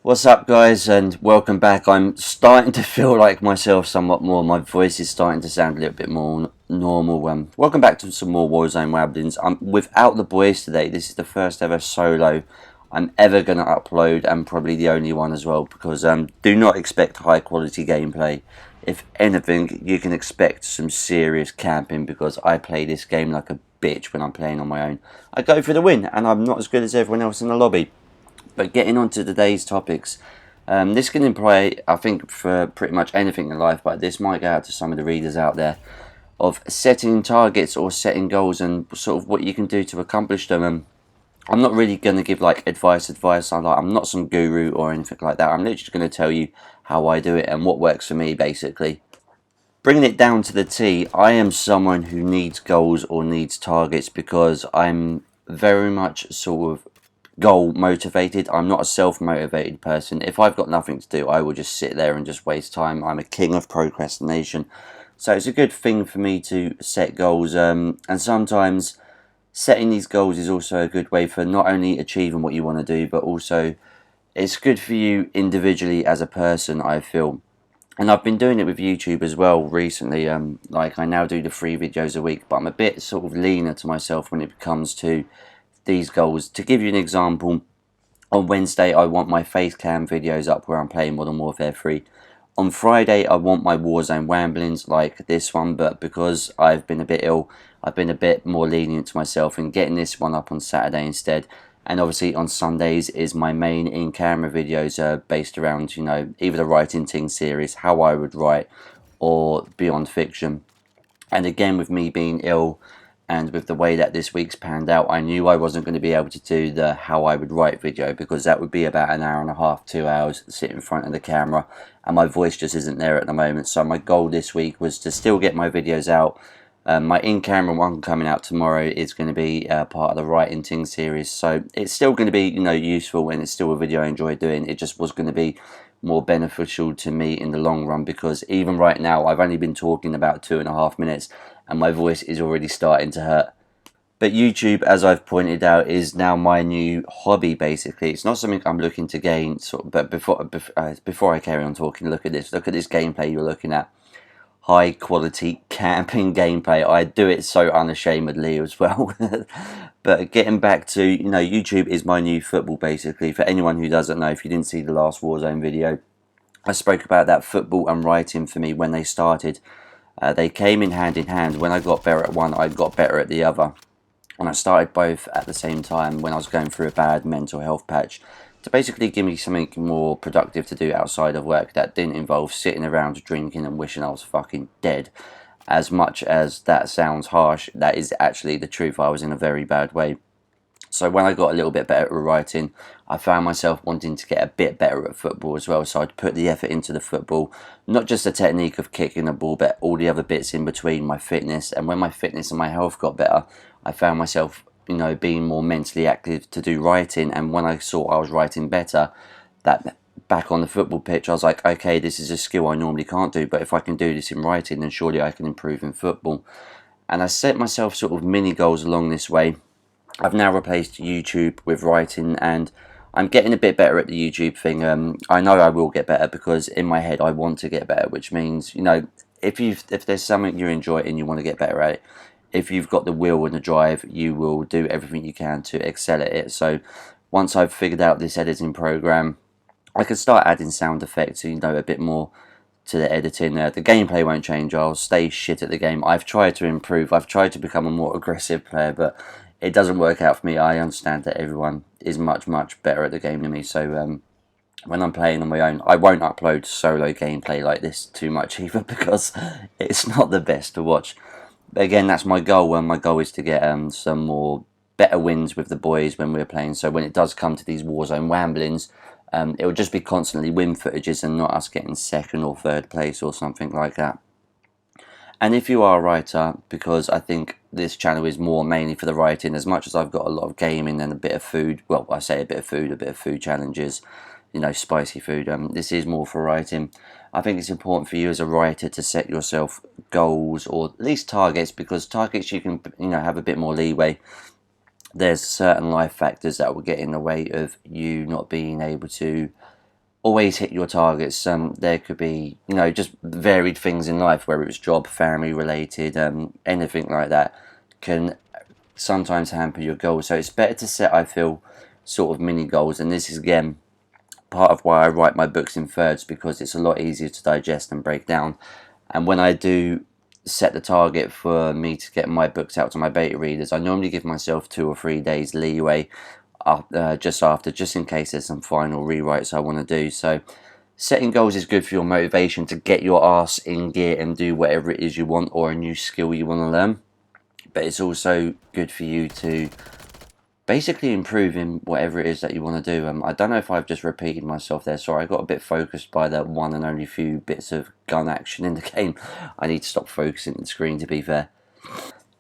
What's up, guys, and welcome back. I'm starting to feel like myself somewhat more. My voice is starting to sound a little bit more normal. Welcome back to some more Warzone Wabblings. I'm without the boys today. This is the first ever solo I'm ever going to upload, and probably the only one as well, because do not expect high quality gameplay. If anything, you can expect some serious camping, because I play this game like a bitch when I'm playing on my own. I go for the win, and I'm not as good as everyone else in the lobby. But getting on to today's topics, this can imply, I think, for pretty much anything in life, but this might go out to some of the readers out there, of setting targets or setting goals and sort of what you can do to accomplish them. And I'm not really going to give like advice. I'm not some guru or anything like that. I'm literally just going to tell you how I do it and what works for me, basically. Bringing it down to the T, I am someone who needs goals or needs targets because I'm very much sort of goal motivated. I'm not a self-motivated person. If I've got nothing to do, I will just sit there and just waste time. I'm a king of procrastination. So it's a good thing for me to set goals, and sometimes setting these goals is also a good way for not only achieving what you want to do, but also it's good for you individually as a person, I feel. And I've been doing it with YouTube as well recently. Like I now do the 3 videos a week, but I'm a bit sort of leaner to myself when it comes to these goals. To give you an example, on Wednesday I want my face cam videos up where I'm playing Modern Warfare 3. On Friday I want my Warzone Wamblings like this one, but because I've been a bit ill, I've been a bit more lenient to myself and getting this one up on Saturday instead. And obviously on Sundays is my main in-camera videos based around, either the Writing Ting series, how I would write, or Beyond Fiction. And again, with me being ill and with the way that this week's panned out, I knew I wasn't going to be able to do the how I would write video, because that would be about an hour and a half, 2 hours sit in front of the camera, and my voice just isn't there at the moment. So my goal this week was to still get my videos out. My in-camera one coming out tomorrow is going to be part of the Writing Ting series, so it's still going to be useful, and it's still a video I enjoy doing. It just was going to be more beneficial to me in the long run, because even right now I've only been talking about 2.5 minutes and my voice is already starting to hurt. But YouTube, as I've pointed out, is now my new hobby. Basically, it's not something I'm looking to gain. But before I carry on talking, look at this. Look at this gameplay you're looking at. High quality camping gameplay. I do it so unashamedly as well. But getting back to, YouTube is my new football, basically. For anyone who doesn't know, if you didn't see the last Warzone video, I spoke about that football and writing for me when they started. They came in hand. When I got better at one, I got better at the other. And I started both at the same time when I was going through a bad mental health patch, to basically give me something more productive to do outside of work that didn't involve sitting around drinking and wishing I was fucking dead. As much as that sounds harsh, that is actually the truth. I was in a very bad way. So when I got a little bit better at writing, I found myself wanting to get a bit better at football as well. So I'd put the effort into the football, not just the technique of kicking the ball, but all the other bits in between, my fitness. And when my fitness and my health got better, I found myself, being more mentally active to do writing. And when I saw I was writing better, that back on the football pitch, I was like, okay, this is a skill I normally can't do, but if I can do this in writing, then surely I can improve in football. And I set myself sort of mini goals along this way. I've now replaced YouTube with writing, and I'm getting a bit better at the YouTube thing. I know I will get better, because in my head I want to get better, which means, if there's something you enjoy and you want to get better at it, if you've got the will and the drive, you will do everything you can to excel at it. So once I've figured out this editing program, I can start adding sound effects, a bit more to the editing. The gameplay won't change. I'll stay shit at the game. I've tried to improve. I've tried to become a more aggressive player, but it doesn't work out for me. I understand that everyone is much, much better at the game than me. So when I'm playing on my own, I won't upload solo gameplay like this too much either, because it's not the best to watch. But again, that's my goal. My goal is to get some more better wins with the boys when we're playing. So when it does come to these Warzone Wamblings, it will just be constantly win footages and not us getting second or third place or something like that. And if you are a writer, because I think this channel is more mainly for the writing, as much as I've got a lot of gaming and a bit of food, well, I say a bit of food challenges, spicy food, this is more for writing. I think it's important for you as a writer to set yourself goals, or at least targets, because targets you can, have a bit more leeway. There's certain life factors that will get in the way of you not being able to always hit your targets. There could be, just varied things in life, whether it's job, family related, anything like that, can sometimes hamper your goals. So it's better to set, I feel, sort of mini goals. And this is, again, part of why I write my books in thirds, because it's a lot easier to digest and break down. And when I do set the target for me to get my books out to my beta readers, I normally give myself 2 or 3 days leeway just after, just in case there's some final rewrites I want to do. So setting goals is good for your motivation to get your ass in gear and do whatever it is you want, or a new skill you want to learn. But it's also good for you to basically improve in whatever it is that you want to do. I don't know if I've just repeated myself there. Sorry, I got a bit focused by the one and only few bits of gun action in the game. I need to stop focusing on the screen, to be fair.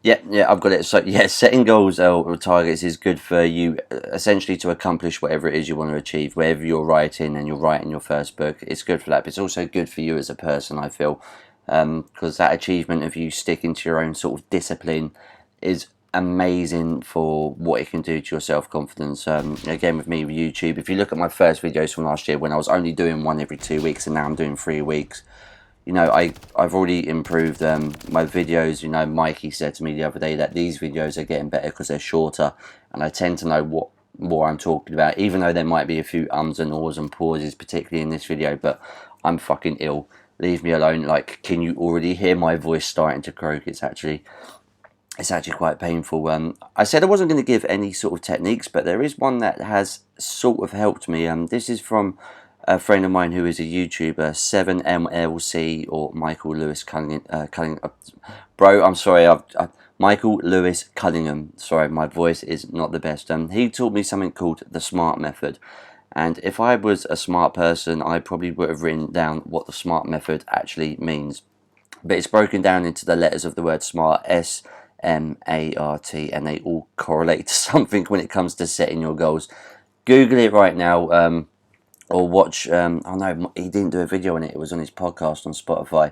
Yeah, I've got it. So yeah, setting goals or targets is good for you, essentially, to accomplish whatever it is you want to achieve. Wherever you're writing and you're writing your first book, it's good for that. But it's also good for you as a person, I feel, because that achievement of you sticking to your own sort of discipline is amazing for what it can do to your self-confidence. Again, with me with YouTube, if you look at my first videos from last year, when I was only doing one every 2 weeks, and now I'm doing 3 weeks, I've already improved my videos. Mikey said to me the other day that these videos are getting better because they're shorter, and I tend to know what more I'm talking about, even though there might be a few ums and ahs and pauses, particularly in this video. But I'm fucking ill. Leave me alone. Like, can you already hear my voice starting to croak? It's actually quite painful. I said I wasn't going to give any sort of techniques, but there is one that has sort of helped me. This is from a friend of mine who is a YouTuber, 7MLC, or Michael Lewis Cunningham. Bro, I'm sorry, Michael Lewis Cunningham. Sorry, my voice is not the best. He taught me something called the SMART method. And if I was a smart person, I probably would have written down what the SMART method actually means. But it's broken down into the letters of the word SMART, SMART, and they all correlate to something when it comes to setting your goals. Google it right now. Or watch, oh no, he didn't do a video on it, it was on his podcast on Spotify.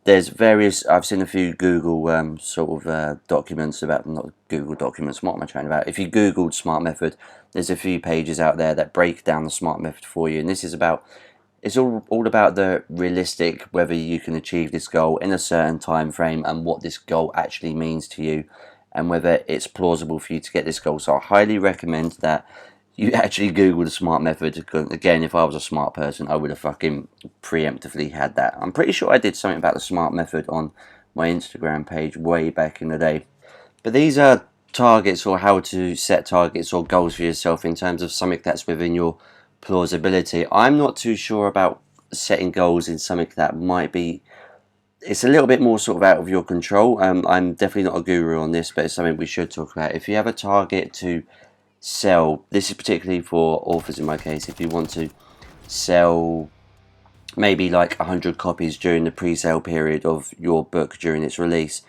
There's various, I've seen a few Google documents about, not Google documents, what am I trying about? If you Googled SMART method, there's a few pages out there that break down the SMART method for you. And this is about, it's all about the realistic, whether you can achieve this goal in a certain time frame, and what this goal actually means to you, and whether it's plausible for you to get this goal. So I highly recommend that you actually Google the SMART method. Again, if I was a smart person, I would have fucking preemptively had that. I'm pretty sure I did something about the SMART method on my Instagram page way back in the day. But these are targets, or how to set targets or goals for yourself in terms of something that's within your plausibility. I'm not too sure about setting goals in something that might be, it's a little bit more sort of out of your control. I'm definitely not a guru on this, but it's something we should talk about. If you have a target to sell, this is particularly for authors in my case, if you want to sell maybe like 100 copies during the pre-sale period of your book during its release,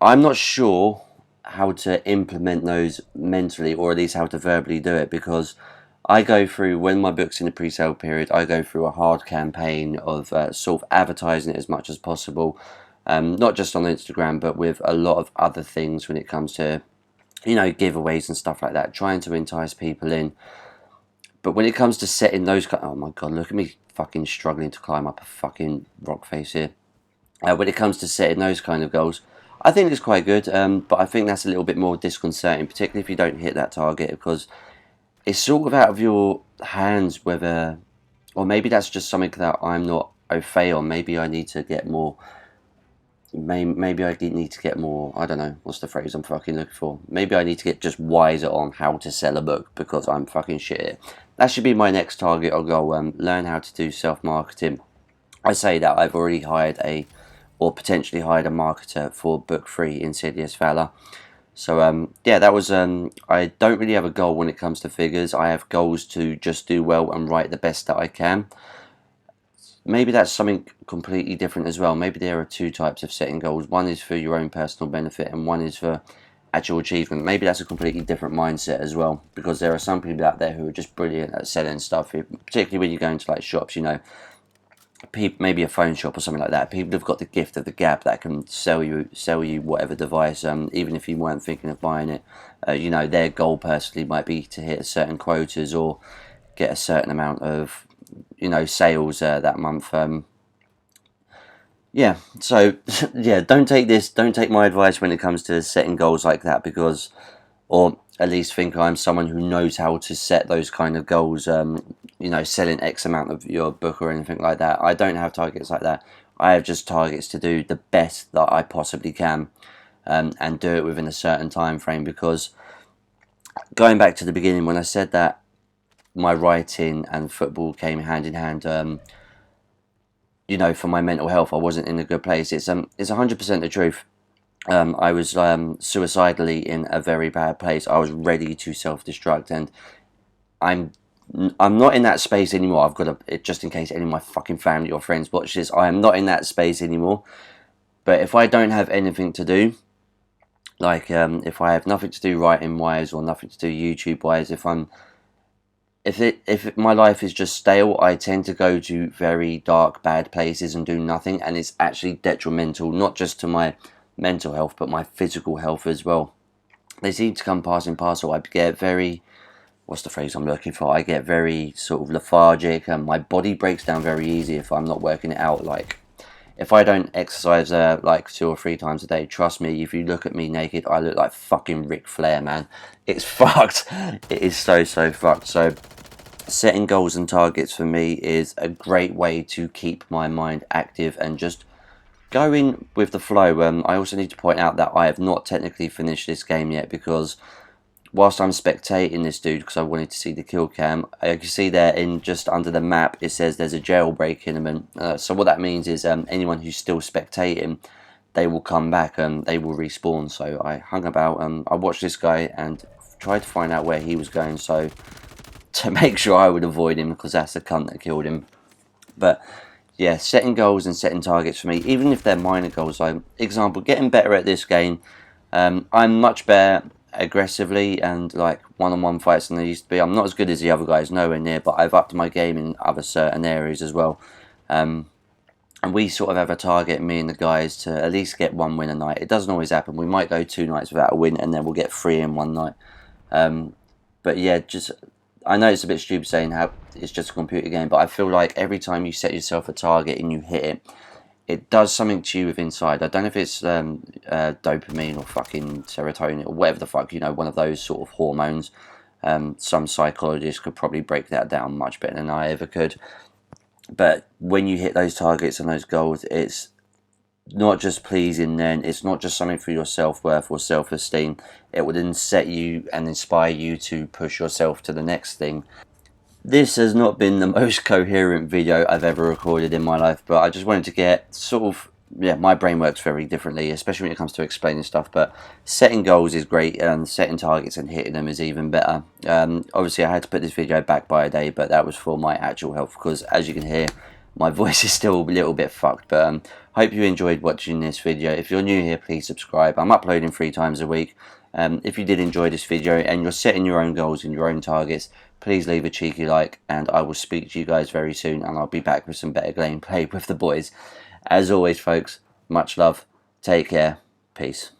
I'm not sure how to implement those mentally, or at least how to verbally do it, because I go through, when my book's in the pre-sale period, I go through a hard campaign of sort of advertising it as much as possible, not just on Instagram, but with a lot of other things when it comes to giveaways and stuff like that, trying to entice people in. But when it comes to setting those, oh my god, look at me fucking struggling to climb up a fucking rock face here. When it comes to setting those kind of goals, I think it's quite good, but I think that's a little bit more disconcerting, particularly if you don't hit that target, because it's sort of out of your hands whether, or maybe that's just something that I'm not au fait on. Maybe I need to get more, maybe I need to get more, I don't know, what's the phrase I'm fucking looking for? Maybe I need to get just wiser on how to sell a book, because I'm fucking shit at it. That should be my next target or goal, learn how to do self-marketing. I say that I've already hired or potentially hired a marketer for book 3, Insidious Valor. So yeah, that was, I don't really have a goal when it comes to figures. I have goals to just do well and write the best that I can. Maybe that's something completely different as well. Maybe there are 2 types of setting goals. One is for your own personal benefit, and one is for actual achievement. Maybe that's a completely different mindset as well, because there are some people out there who are just brilliant at selling stuff, particularly when you go into like shops, people, maybe a phone shop or something like that. People have got the gift of the gab that can sell you whatever device, even if you weren't thinking of buying it. Their goal personally might be to hit certain quotas, or get a certain amount of, you know, sales that month. Yeah, so yeah, don't take my advice when it comes to setting goals like that, because, or at least think I'm someone who knows how to set those kind of goals. You know, selling X amount of your book or anything like that. I don't have targets like that. I have just targets to do the best that I possibly can, and do it within a certain time frame. Because going back to the beginning, when I said that my writing and football came hand in hand, you know, for my mental health, I wasn't in a good place. It's 100% the truth. I was suicidally in a very bad place. I was ready to self-destruct, and I'm I'm not in that space anymore. I've got to, just in case any of my fucking family or friends watch this, I am not in that space anymore. But if I don't have anything to do, like if I have nothing to do writing wise or nothing to do YouTube wise, if my life is just stale, I tend to go to very dark, bad places and do nothing, and it's actually detrimental, not just to my mental health, but my physical health as well. They seem to come pass and parcel. I get very, what's the phrase I'm looking for? I get very sort of lethargic, and my body breaks down very easy if I'm not working it out. Like, if I don't exercise like 2 or 3 times a day, trust me, if you look at me naked, I look like fucking Ric Flair, man. It's fucked. It is so fucked. So setting goals and targets for me is a great way to keep my mind active and just going with the flow. I also need to point out that I have not technically finished this game yet, because whilst I'm spectating this dude, because I wanted to see the kill cam, you can see there in just under the map it says there's a jailbreak imminent. So what that means is anyone who's still spectating, they will come back and they will respawn. So I hung about, I watched this guy and tried to find out where he was going, so to make sure I would avoid him, because that's the cunt that killed him. But yeah, setting goals and setting targets for me, even if they're minor goals, like example, getting better at this game. I'm much better aggressively and like one-on-one fights than I used to be. I'm not as good as the other guys, nowhere near, but I've upped my game in other certain areas as well. And we sort of have a target, me and the guys, to at least get 1 win a night. It doesn't always happen. We might go 2 nights without a win, and then we'll get 3 in 1 night. But yeah, just, I know it's a bit stupid saying how it's just a computer game, but I feel like every time you set yourself a target and you hit it, it does something to you with inside. I don't know if it's dopamine or fucking serotonin or whatever the fuck, you know, one of those sort of hormones. Some psychologists could probably break that down much better than I ever could. But when you hit those targets and those goals, it's not just pleasing then, it's not just something for your self-worth or self-esteem. It would then set you and inspire you to push yourself to the next thing. This has not been the most coherent video I've ever recorded in my life, but I just wanted to get sort of, yeah, my brain works very differently, especially when it comes to explaining stuff, but setting goals is great, and setting targets and hitting them is even better. Obviously I had to put this video back by a day, but that was for my actual health, because as you can hear, my voice is still a little bit fucked. But hope you enjoyed watching this video. If you're new here, please subscribe. I'm uploading 3 times a week. If you did enjoy this video and you're setting your own goals and your own targets, please leave a cheeky like, and I will speak to you guys very soon, and I'll be back with some better gameplay with the boys. As always, folks, much love, take care, peace.